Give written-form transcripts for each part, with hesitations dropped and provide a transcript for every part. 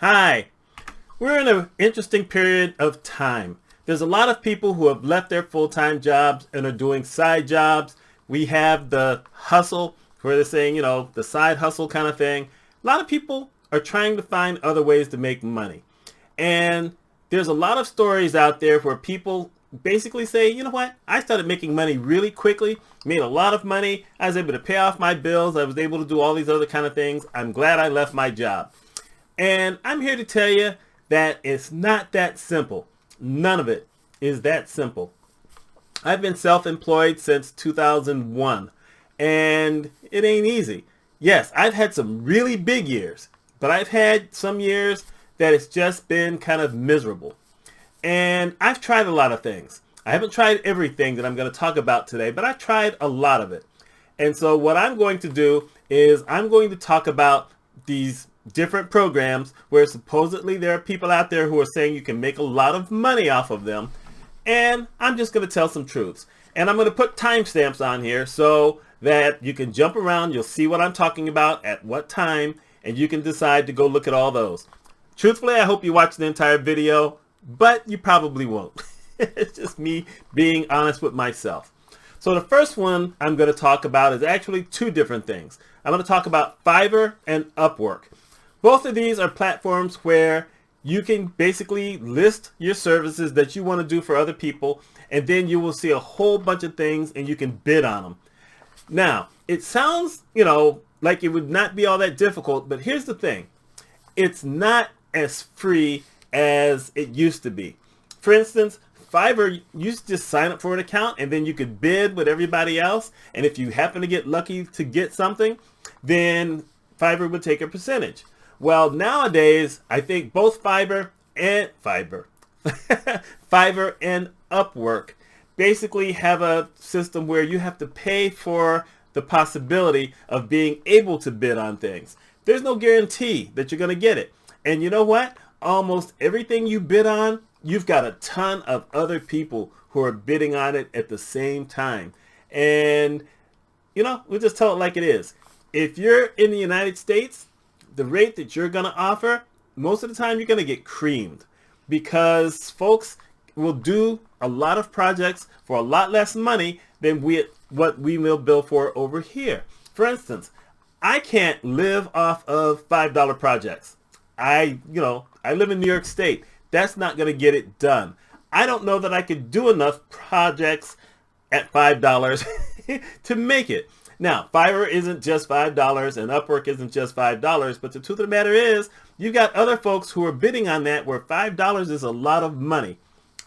Hi. We're in an interesting period of time. There's a lot of people who have left their full-time jobs and are doing side jobs. We have the hustle, where they're saying, the side hustle kind of thing. A lot of people are trying to find other ways to make money. And there's a lot of stories out there where people basically say, you know what, I started making money really quickly, made a lot of money, I was able to pay off my bills, I was able to do all these other kind of things. I'm glad I left my job. And I'm here to tell you that it's not that simple. None of it is that simple. I've been self-employed since 2001, and it ain't easy. Yes, I've had some really big years, but I've had some years that it's just been kind of miserable. And I've tried a lot of things. I haven't tried everything that I'm going to talk about today, but I've tried a lot of it. And so what I'm going to do is I'm going to talk about these different programs where supposedly there are people out there who are saying you can make a lot of money off of them. And I'm just going to tell some truths. And I'm going to put timestamps on here so that you can jump around. You'll see what I'm talking about at what time, and you can decide to go look at all those. Truthfully, I hope you watch the entire video, but you probably won't. It's just me being honest with myself. So the first one I'm going to talk about is actually two different things. I'm going to talk about Fiverr and Upwork. Both of these are platforms where you can basically list your services that you want to do for other people, and then you will see a whole bunch of things and you can bid on them. Now, it sounds, like it would not be all that difficult, but here's the thing. It's not as free as it used to be. For instance, Fiverr, you used to just sign up for an account and then you could bid with everybody else. And if you happen to get lucky to get something, then Fiverr would take a percentage. Well, nowadays, I think both Fiverr and Upwork basically have a system where you have to pay for the possibility of being able to bid on things. There's no guarantee that you're going to get it. And you know what? Almost everything you bid on, you've got a ton of other people who are bidding on it at the same time. And, we'll just tell it like it is. If you're in the United States, the rate that you're going to offer, most of the time you're going to get creamed because folks will do a lot of projects for a lot less money than what we will bill for over here. For instance, I can't live off of $5 projects. I live in New York State. That's not going to get it done. I don't know that I could do enough projects at $5 to make it. Now, Fiverr isn't just $5 and Upwork isn't just $5, but the truth of the matter is you've got other folks who are bidding on that where $5 is a lot of money.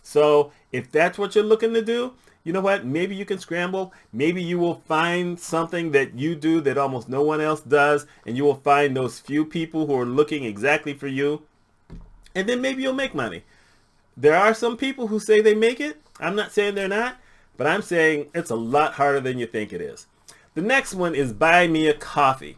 So if that's what you're looking to do, you know what? Maybe you can scramble. Maybe you will find something that you do that almost no one else does, and you will find those few people who are looking exactly for you, and then maybe you'll make money. There are some people who say they make it. I'm not saying they're not, but I'm saying it's a lot harder than you think it is. The next one is Buy Me a Coffee.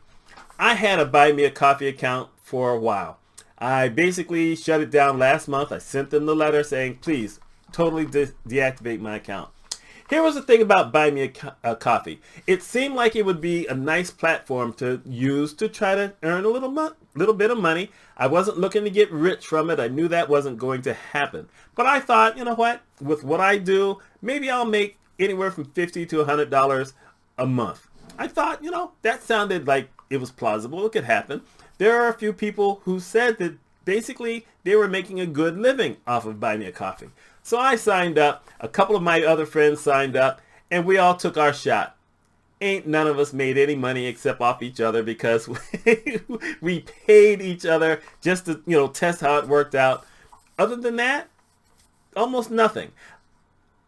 I had a Buy Me a Coffee account for a while. I basically shut it down last month. I sent them the letter saying, please totally deactivate my account. Here was the thing about Buy Me a Coffee. It seemed like it would be a nice platform to use to try to earn a little bit of money. I wasn't looking to get rich from it. I knew that wasn't going to happen. But I thought, you know what? With what I do, maybe I'll make anywhere from $50 to $100 a month. I thought, that sounded like it was plausible. It could happen. There are a few people who said that basically they were making a good living off of Buy Me a Coffee. So I signed up. A couple of my other friends signed up, and we all took our shot. Ain't none of us made any money except off each other because we paid each other just to, test how it worked out. Other than that, almost nothing.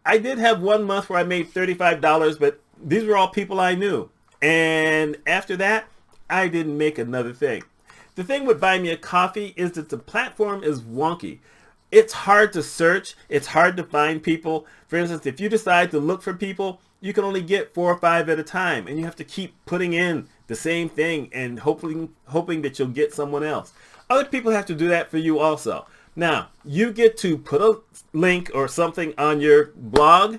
I did have one month where I made $35, but these were all people I knew. And after that, I didn't make another thing. The thing with Buy Me a Coffee is that the platform is wonky. It's hard to search. It's hard to find people. For instance, if you decide to look for people, you can only get 4 or 5 at a time. And you have to keep putting in the same thing and hoping that you'll get someone else. Other people have to do that for you also. Now, you get to put a link or something on your blog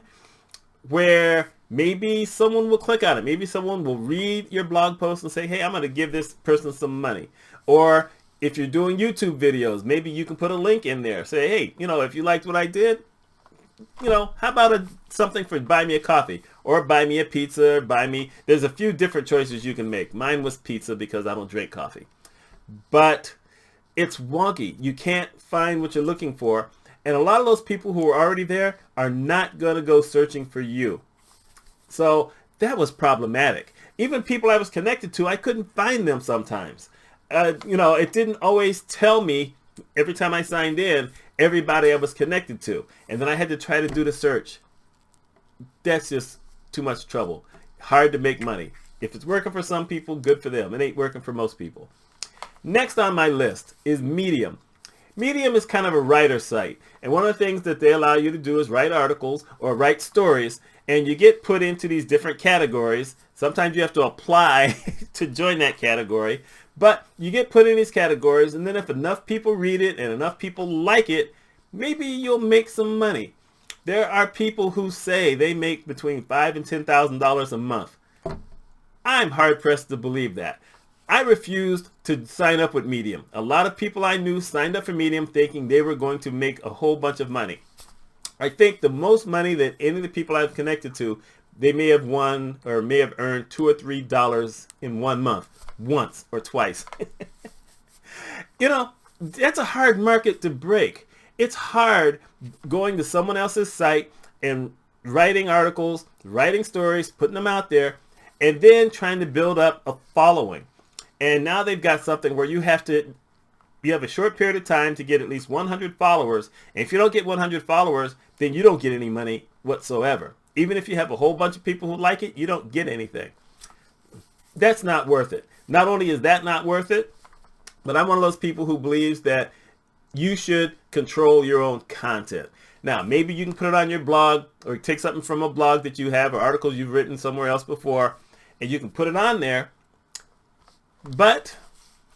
where maybe someone will click on it. Maybe someone will read your blog post and say, hey, I'm going to give this person some money. Or If you're doing YouTube videos, maybe you can put a link in there. Say, hey, if you liked what I did, how about something for buy me a coffee or buy me a pizza, or there's a few different choices you can make. Mine was pizza because I don't drink coffee. But it's wonky. You can't find what you're looking for. And a lot of those people who are already there are not going to go searching for you. So that was problematic. Even people I was connected to, I couldn't find them sometimes. It didn't always tell me every time I signed in, everybody I was connected to. And then I had to try to do the search. That's just too much trouble. Hard to make money. If it's working for some people, good for them. It ain't working for most people. Next on my list is Medium. Medium is kind of a writer site. And one of the things that they allow you to do is write articles or write stories. And you get put into these different categories. Sometimes you have to apply to join that category. But you get put in these categories. And then if enough people read it and enough people like it, maybe you'll make some money. There are people who say they make between $5,000 and $10,000 a month. I'm hard-pressed to believe that. I refused to sign up with Medium. A lot of people I knew signed up for Medium thinking they were going to make a whole bunch of money. I think the most money that any of the people I've connected to, they may have won or may have earned $2 or $3 in 1 month, once or twice. That's a hard market to break. It's hard going to someone else's site and writing articles, writing stories, putting them out there, and then trying to build up a following. And now they've got something where you have a short period of time to get at least 100 followers. And if you don't get 100 followers, then you don't get any money whatsoever. Even if you have a whole bunch of people who like it, you don't get anything. That's not worth it. Not only is that not worth it, but I'm one of those people who believes that you should control your own content. Now, maybe you can put it on your blog or take something from a blog that you have or articles you've written somewhere else before, and you can put it on there. But,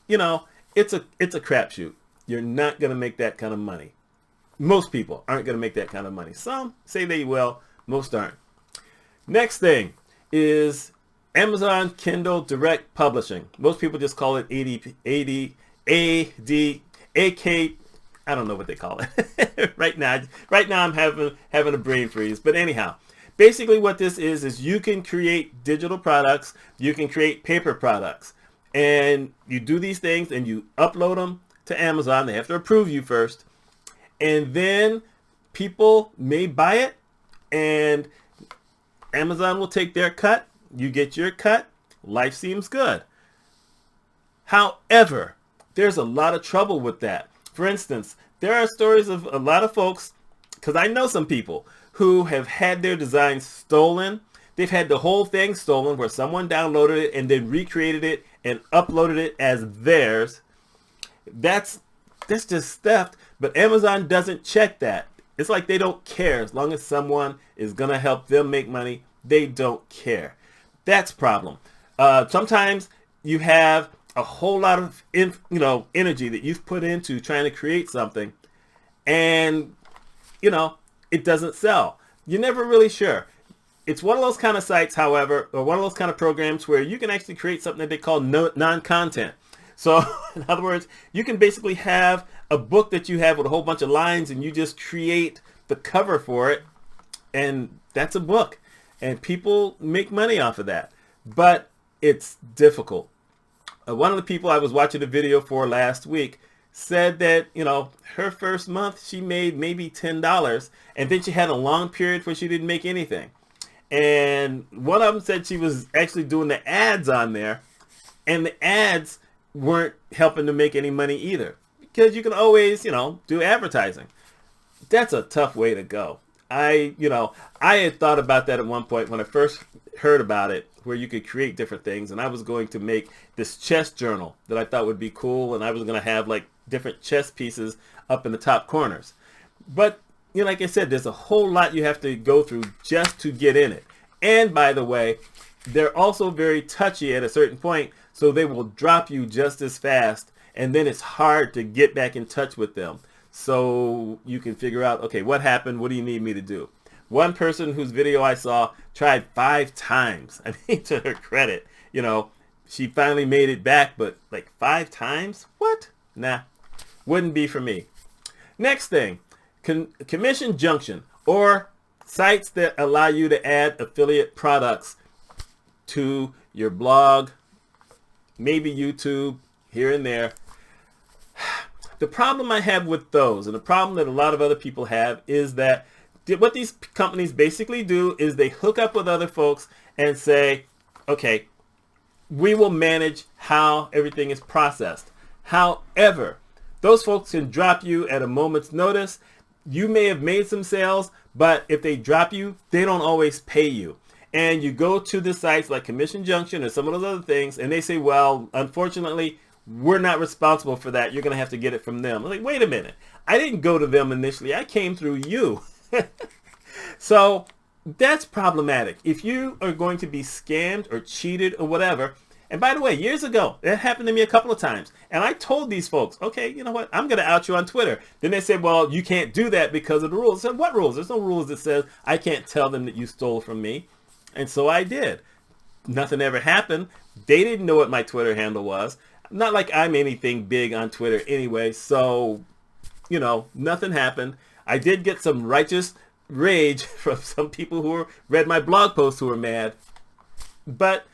it's a crapshoot. You're not going to make that kind of money. Most people aren't going to make that kind of money. Some say they will. Most aren't. Next thing is Amazon Kindle Direct Publishing. Most people just call it AK. I don't know what they call it right now. I'm having a brain freeze. But anyhow, basically what this is you can create digital products. You can create paper products. And you do these things and you upload them to Amazon. They have to approve you first. And then people may buy it and Amazon will take their cut. You get your cut. Life seems good. However, there's a lot of trouble with that. For instance, there are stories of a lot of folks, because I know some people who have had their designs stolen. They've had the whole thing stolen where someone downloaded it and then recreated it and uploaded it as theirs. That's just theft, but Amazon doesn't check that. It's like they don't care. As long as someone is going to help them make money, they don't care. That's a problem. Sometimes you have a whole lot of energy that you've put into trying to create something, and it doesn't sell. You're never really sure. It's one of those kind of sites, however, or one of those kind of programs where you can actually create something that they call non-content. So, in other words, you can basically have a book that you have with a whole bunch of lines, and you just create the cover for it, and that's a book. And people make money off of that. But it's difficult. One of the people I was watching a video for last week said that, her first month she made maybe $10, and then she had a long period where she didn't make anything. And one of them said she was actually doing the ads on there, and the ads weren't helping to make any money either, because you can always, do advertising. That's a tough way to go. I had thought about that at one point when I first heard about it, where you could create different things, and I was going to make this chess journal that I thought would be cool, and I was going to have like different chess pieces up in the top corners. But like I said, there's a whole lot you have to go through just to get in it. And by the way, they're also very touchy at a certain point, so they will drop you just as fast, and then it's hard to get back in touch with them. So you can figure out, okay, what happened? What do you need me to do? One person whose video I saw tried 5 times. I mean, to her credit, she finally made it back, but like 5 times? What? Nah, wouldn't be for me. Next thing, commission Junction, or sites that allow you to add affiliate products to your blog, maybe YouTube, here and there. The problem I have with those, and the problem that a lot of other people have, is that what these companies basically do is they hook up with other folks and say, okay, we will manage how everything is processed. However, those folks can drop you at a moment's notice. You may have made some sales, but if they drop you, they don't always pay you. And you go to the sites like Commission Junction or some of those other things, and they say, well, unfortunately, we're not responsible for that. You're going to have to get it from them. I'm like, wait a minute. I didn't go to them initially. I came through you. So that's problematic. If you are going to be scammed or cheated or whatever, and by the way, years ago, that happened to me a couple of times. And I told these folks, okay, you know what? I'm going to out you on Twitter. Then they said, well, you can't do that because of the rules. I said, what rules? There's no rules that says I can't tell them that you stole from me. And so I did. Nothing ever happened. They didn't know what my Twitter handle was. Not like I'm anything big on Twitter anyway. So, you know, nothing happened. I did get some righteous rage from some people who read my blog posts who were mad. But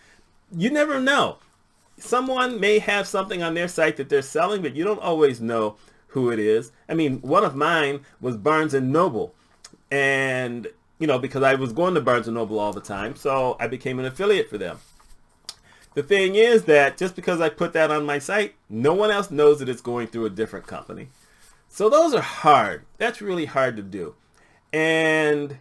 you never know. Someone may have something on their site that they're selling, but you don't always know who it is. I mean, one of mine was Barnes & Noble. And, you know, because I was going to Barnes & Noble all the time, so I became an affiliate for them. The thing is that just because I put that on my site, no one else knows that it's going through a different company. So those are hard. That's really hard to do. And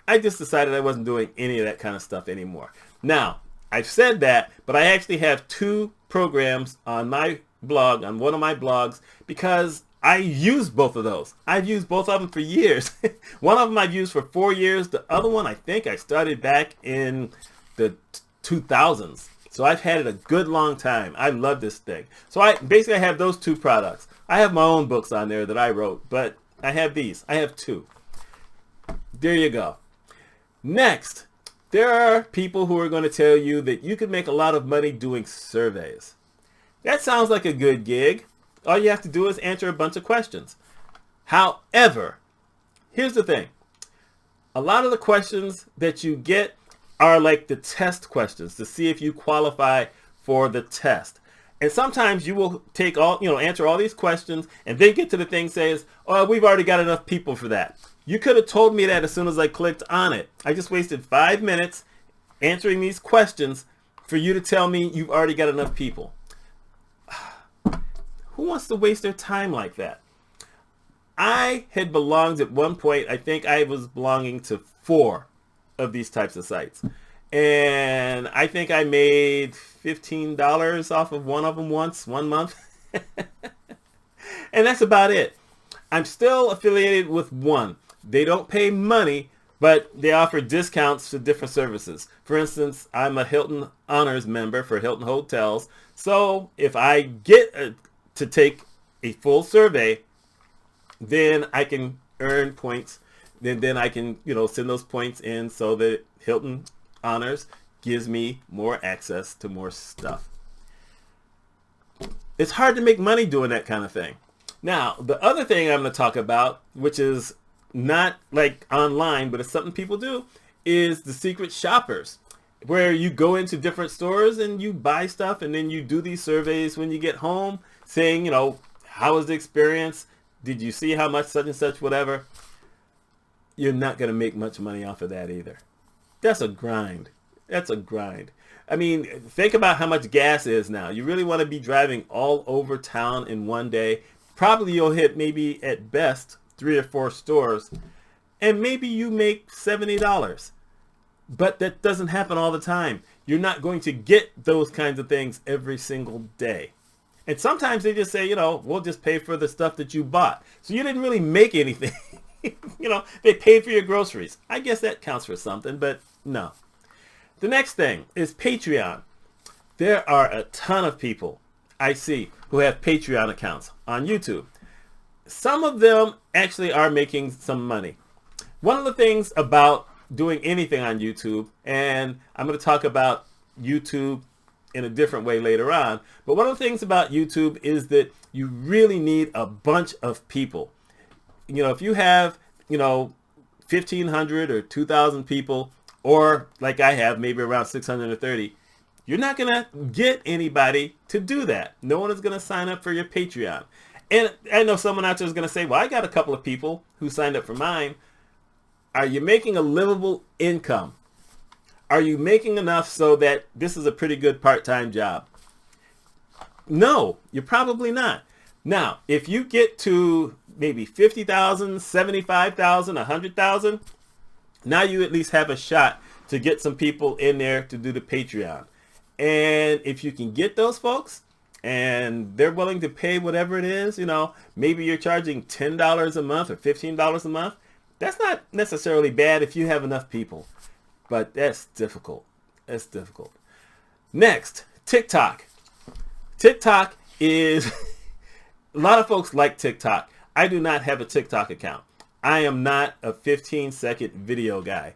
I just decided I wasn't doing any of that kind of stuff anymore. Now, I've said that, but I actually have two programs on my blog, on one of my blogs, because I use both of those. I've used both of them for years. One of them I've used for 4 years. The other one, I think I started back in the 2000s. So I've had it a good long time. I love this thing. So I have those two products. I have my own books on there that I wrote, but I have these. I have two. There you go. Next, there are people who are going to tell you that you can make a lot of money doing surveys. That sounds like a good gig. All you have to do is answer a bunch of questions. However, here's the thing. A lot of the questions that you get are like the test questions to see if you qualify for the test. And sometimes you will answer all these questions and then get to the thing says, oh, we've already got enough people for that. You could have told me that as soon as I clicked on it. I just wasted 5 minutes answering these questions for you to tell me you've already got enough people. Who wants to waste their time like that? I had belonged at one point, I think I was belonging to 4 of these types of sites. And I think I made $15 off of one of them once, 1 month. And that's about it. I'm still affiliated with one. They don't pay money, but they offer discounts for different services. For instance, I'm a Hilton Honors member for Hilton Hotels. So if I get to take a full survey, then I can earn points. Then I can, send those points in so that Hilton Honors gives me more access to more stuff. It's hard to make money doing that kind of thing. Now, the other thing I'm going to talk about, which is not like online, but it's something people do, is the secret shoppers, where you go into different stores and you buy stuff and then you do these surveys when you get home saying, how was the experience? Did you see how much such and such, whatever? You're not going to make much money off of that either. That's a grind. That's a grind. I mean, think about how much gas is now. You really want to be driving all over town in one day. Probably you'll hit maybe at best 3 or 4 stores, and maybe you make $70. But that doesn't happen all the time. You're not going to get those kinds of things every single day. And sometimes they just say, we'll just pay for the stuff that you bought. So you didn't really make anything. They paid for your groceries. I guess that counts for something, but no. The next thing is Patreon. There are a ton of people I see who have Patreon accounts on YouTube. Some of them actually are making some money. One of the things about doing anything on YouTube, and I'm going to talk about YouTube in a different way later on. But one of the things about YouTube is that you really need a bunch of people. If you have, 1,500 or 2,000 people, or like I have, maybe around 630, you're not going to get anybody to do that. No one is going to sign up for your Patreon. And I know someone out there is going to say, well, I got a couple of people who signed up for mine. Are you making a livable income? Are you making enough so that this is a pretty good part-time job? No, you're probably not. Now, if you get to maybe 50,000, 75,000, 100,000, now you at least have a shot to get some people in there to do the Patreon. And if you can get those folks and they're willing to pay whatever it is, maybe you're charging $10 a month or $15 a month. That's not necessarily bad if you have enough people, but that's difficult. That's difficult. Next, TikTok. TikTok is, a lot of folks like TikTok. I do not have a TikTok account. I am not a 15-second video guy.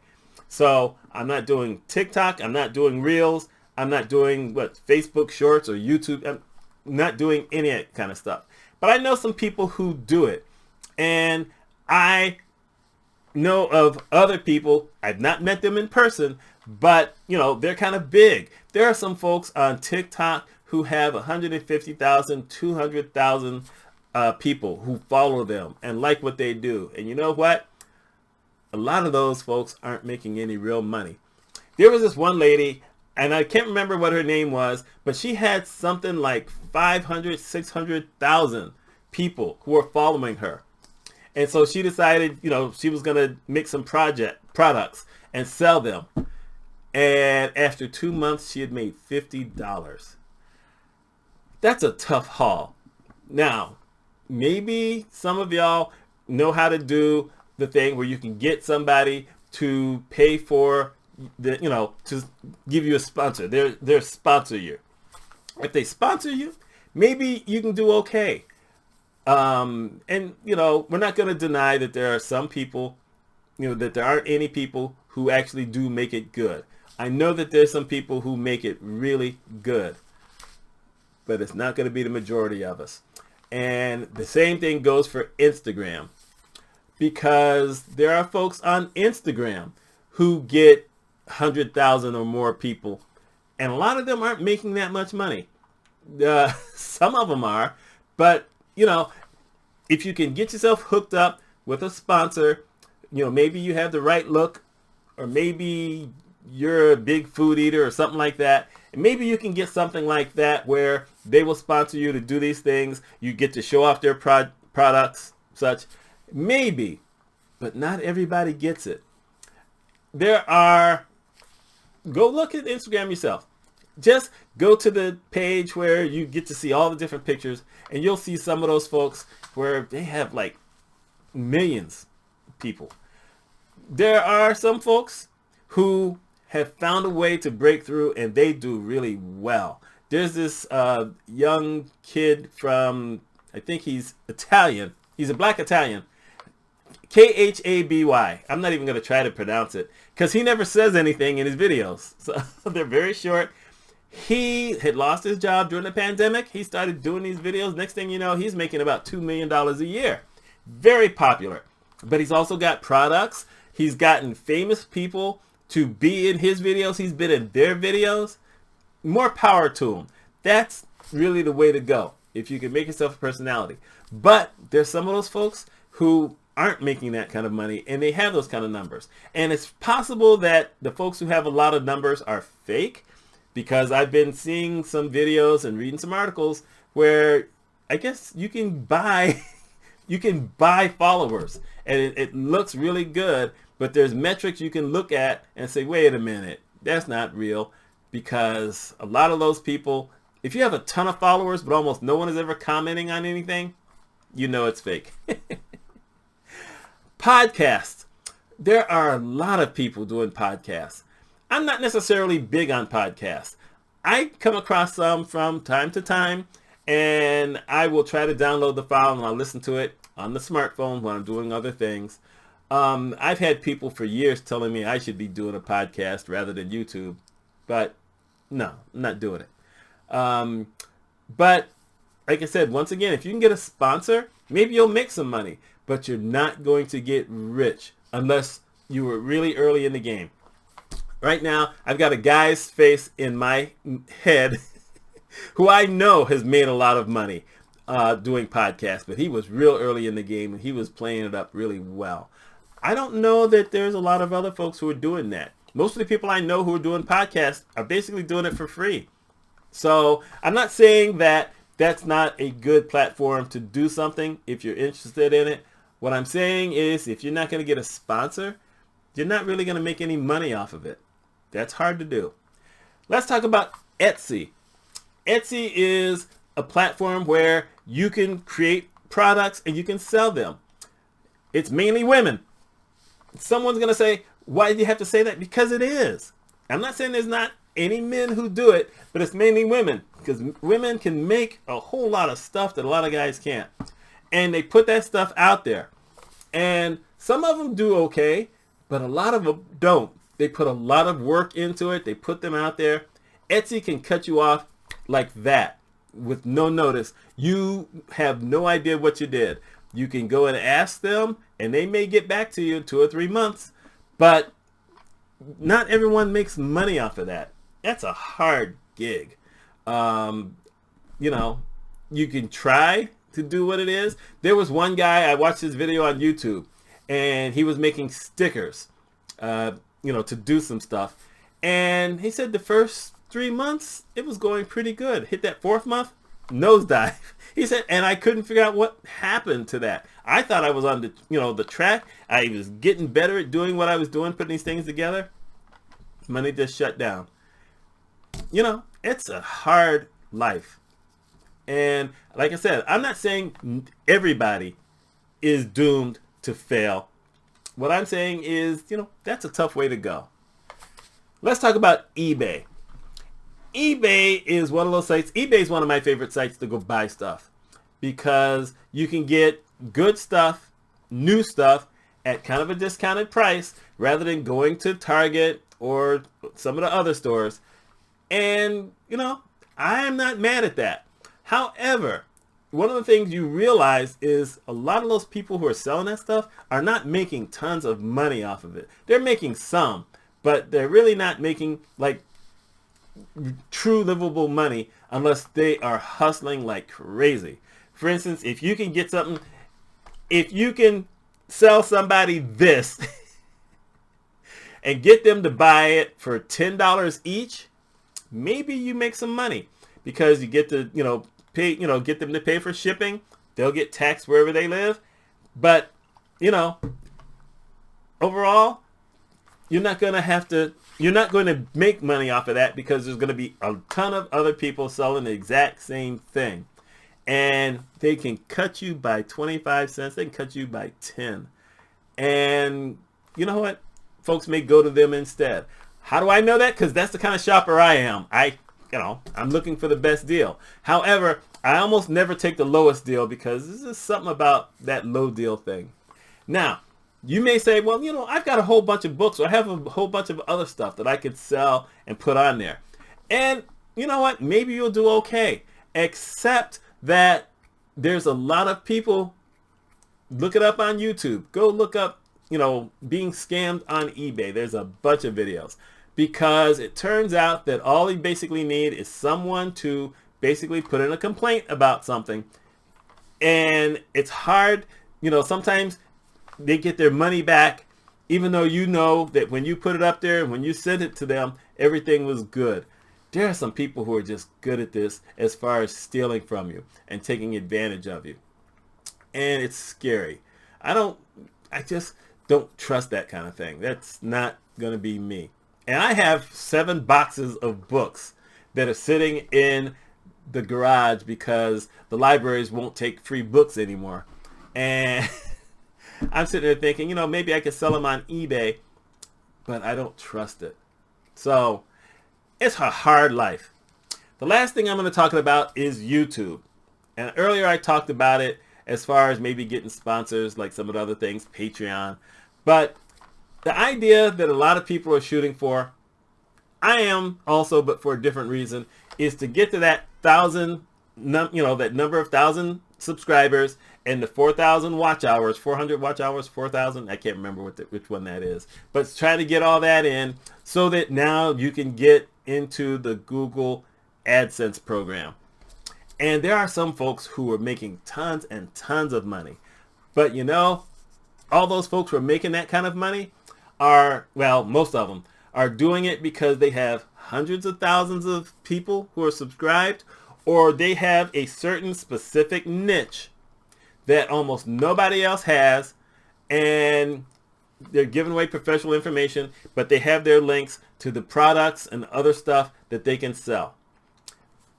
So I'm not doing TikTok. I'm not doing Reels. I'm not doing Facebook Shorts or YouTube. I'm not doing any of that kind of stuff. But I know some people who do it. And I know of other people. I've not met them in person, but they're kind of big. There are some folks on TikTok who have 150,000, 200,000 people who follow them and like what they do. And you know what? A lot of those folks aren't making any real money. There was this one lady, and I can't remember what her name was, but she had something like 500, 600,000 people who were following her. And so she decided, she was going to make some products and sell them. And after 2 months, she had made $50. That's a tough haul. Now, maybe some of y'all know how to do the thing where you can get somebody to pay for to give you a sponsor. They're sponsor you. If they sponsor you, maybe you can do okay. And we're not going to deny that there are some people, that there aren't any people who actually do make it good. I know that there's some people who make it really good, but it's not going to be the majority of us. And the same thing goes for Instagram, because there are folks on Instagram who get 100,000 or more people, and a lot of them aren't making that much money. Some of them are, but if you can get yourself hooked up with a sponsor, maybe you have the right look, or maybe you're a big food eater or something like that, and maybe you can get something like that where they will sponsor you to do these things. You get to show off their products, such. Maybe, but not everybody gets it. Go look at Instagram yourself. Just go to the page where you get to see all the different pictures, and you'll see some of those folks where they have like millions of people. There are some folks who have found a way to break through, and they do really well. There's this young kid from, I think he's Italian. He's a black Italian. Khaby. I'm not even going to try to pronounce it because he never says anything in his videos. So they're very short. He had lost his job during the pandemic. He started doing these videos. Next thing you know, he's making about $2 million a year. Very popular. But he's also got products. He's gotten famous people to be in his videos. He's been in their videos. More power to him. That's really the way to go if you can make yourself a personality. But there's some of those folks who aren't making that kind of money, and they have those kind of numbers. And it's possible that the folks who have a lot of numbers are fake, because I've been seeing some videos and reading some articles where I guess you can buy followers, and it looks really good, but there's metrics you can look at and say, wait a minute, that's not real, because a lot of those people, if you have a ton of followers but almost no one is ever commenting on anything, it's fake. Podcasts. There are a lot of people doing podcasts. I'm not necessarily big on podcasts. I come across some from time to time, and I will try to download the file and I'll listen to it on the smartphone when I'm doing other things. I've had people for years telling me I should be doing a podcast rather than YouTube, but no, I'm not doing it. But like I said, once again, if you can get a sponsor, maybe you'll make some money, but you're not going to get rich unless you were really early in the game. Right now, I've got a guy's face in my head who I know has made a lot of money doing podcasts, but he was real early in the game and he was playing it up really well. I don't know that there's a lot of other folks who are doing that. Most of the people I know who are doing podcasts are basically doing it for free. So I'm not saying that that's not a good platform to do something if you're interested in it. What I'm saying is if you're not going to get a sponsor, you're not really going to make any money off of it. That's hard to do. Let's talk about Etsy. Etsy is a platform where you can create products and you can sell them. It's mainly women. Someone's going to say, why do you have to say that? Because it is. I'm not saying there's not any men who do it, but it's mainly women because women can make a whole lot of stuff that a lot of guys can't. And they put that stuff out there. And some of them do okay, but a lot of them don't. They put a lot of work into it. They put them out there. Etsy can cut you off like that with no notice. You have no idea what you did. You can go and ask them, and they may get back to you in 2 or 3 months. But not everyone makes money off of that. That's a hard gig. You know, you can try to do what it is. There was one guy, I watched his video on YouTube, and he was making stickers, to do some stuff. And he said the first 3 months, it was going pretty good. Hit that 4th month, nosedive. He said, and I couldn't figure out what happened to that. I thought I was on the track. I was getting better at doing what I was doing, putting these things together. Money just shut down. It's a hard life. And like I said, I'm not saying everybody is doomed to fail. What I'm saying is, that's a tough way to go. Let's talk about eBay. eBay is one of those sites. eBay is one of my favorite sites to go buy stuff because you can get good stuff, new stuff at kind of a discounted price rather than going to Target or some of the other stores. And, I'm not mad at that. However, one of the things you realize is a lot of those people who are selling that stuff are not making tons of money off of it. They're making some, but they're really not making like true livable money unless they are hustling like crazy. For instance, if you can get something, if you can sell somebody this and get them to buy it for $10 each, maybe you make some money because you get to, pay, get them to pay for shipping. They'll get taxed wherever they live. But, overall, you're not going to make money off of that because there's going to be a ton of other people selling the exact same thing. And they can cut you by 25 cents. They can cut you by 10. And you know what? Folks may go to them instead. How do I know that? Because that's the kind of shopper I am. I'm looking for the best deal. However, I almost never take the lowest deal because there's just something about that low deal thing. Now, you may say, well, I've got a whole bunch of books or I have a whole bunch of other stuff that I could sell and put on there. And you know what? Maybe you'll do okay. Except that there's a lot of people, look it up on YouTube. Go look up, being scammed on eBay. There's a bunch of videos. Because it turns out that all you basically need is someone to basically put in a complaint about something. And it's hard, sometimes they get their money back, even though that when you put it up there and when you send it to them, everything was good. There are some people who are just good at this as far as stealing from you and taking advantage of you. And it's scary. I just don't trust that kind of thing. That's not going to be me. And I have 7 boxes of books that are sitting in the garage because the libraries won't take free books anymore. And I'm sitting there thinking, maybe I could sell them on eBay, but I don't trust it. So it's a hard life. The last thing I'm going to talk about is YouTube. And earlier I talked about it as far as maybe getting sponsors like some of the other things, Patreon. But the idea that a lot of people are shooting for, I am also, but for a different reason, is to get to that that number of 1,000 subscribers and the 4,000 watch hours, 400 watch hours, 4,000. I can't remember which one that is, but try to get all that in so that now you can get into the Google AdSense program. And there are some folks who are making tons and tons of money, but all those folks who are making that kind of money most of them are doing it because they have hundreds of thousands of people who are subscribed, or they have a certain specific niche that almost nobody else has, and they're giving away professional information, but they have their links to the products and other stuff that they can sell.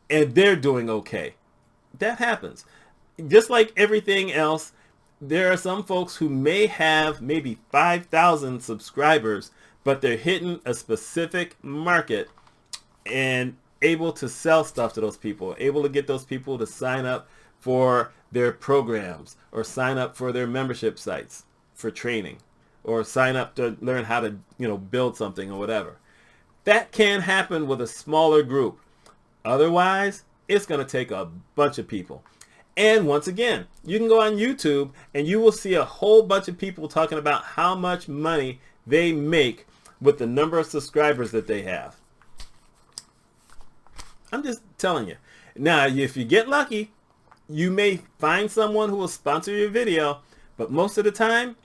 And they're doing okay. That happens. Just like everything else, there are some folks who may have maybe 5,000 subscribers, but they're hitting a specific market and able to sell stuff to those people, able to get those people to sign up for their programs or sign up for their membership sites for training or sign up to learn how to, build something or whatever. That can happen with a smaller group. Otherwise, it's going to take a bunch of people. And once again, you can go on YouTube and you will see a whole bunch of people talking about how much money they make with the number of subscribers that they have. I'm just telling you. Now, if you get lucky, you may find someone who will sponsor your video, but most of the time,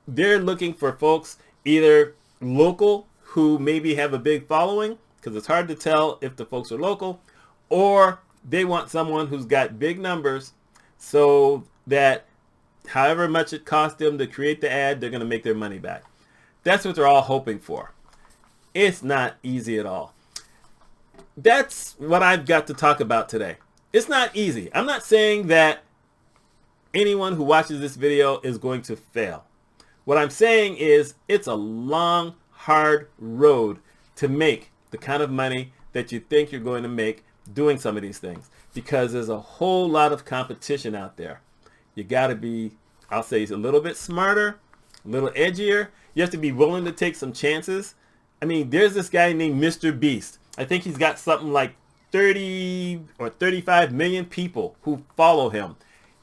they're looking for folks either local who maybe have a big following, because it's hard to tell if the folks are local, or they want someone who's got big numbers so that however much it costs them to create the ad, they're going to make their money back. That's what they're all hoping for. It's not easy at all. That's what I've got to talk about today. It's not easy. I'm not saying that anyone who watches this video is going to fail. What I'm saying is it's a long, hard road to make the kind of money that you think you're going to make doing some of these things, because there's a whole lot of competition out there. You got to be, I'll say, a little bit smarter, a little edgier. You have to be willing to take some chances. I mean, there's this guy named Mr. Beast. I think he's got something like 30 or 35 million people who follow him.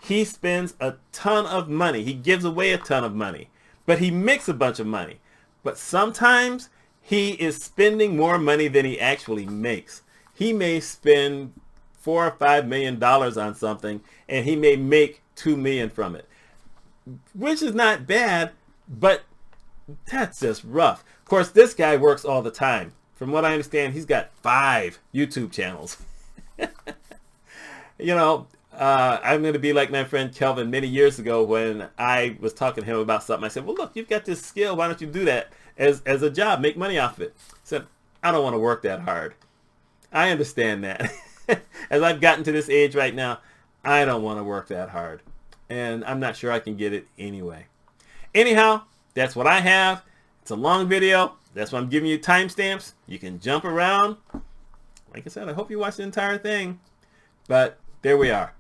He spends a ton of money. He gives away a ton of money, but he makes a bunch of money. But sometimes he is spending more money than he actually makes. He may spend $4 or $5 million on something, and he may make $2 million from it, which is not bad, but that's just rough. Of course, this guy works all the time. From what I understand, he's got 5 YouTube channels. I'm going to be like my friend Kelvin many years ago when I was talking to him about something. I said, well, look, you've got this skill. Why don't you do that as a job? Make money off of it. He said, I don't want to work that hard. I understand that. As I've gotten to this age right now, I don't want to work that hard. And I'm not sure I can get it anyway. Anyhow, that's what I have. It's a long video. That's why I'm giving you timestamps. You can jump around. Like I said, I hope you watch the entire thing. But there we are.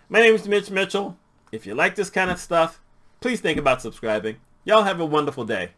My name is Mitch Mitchell. If you like this kind of stuff, please think about subscribing. Y'all have a wonderful day.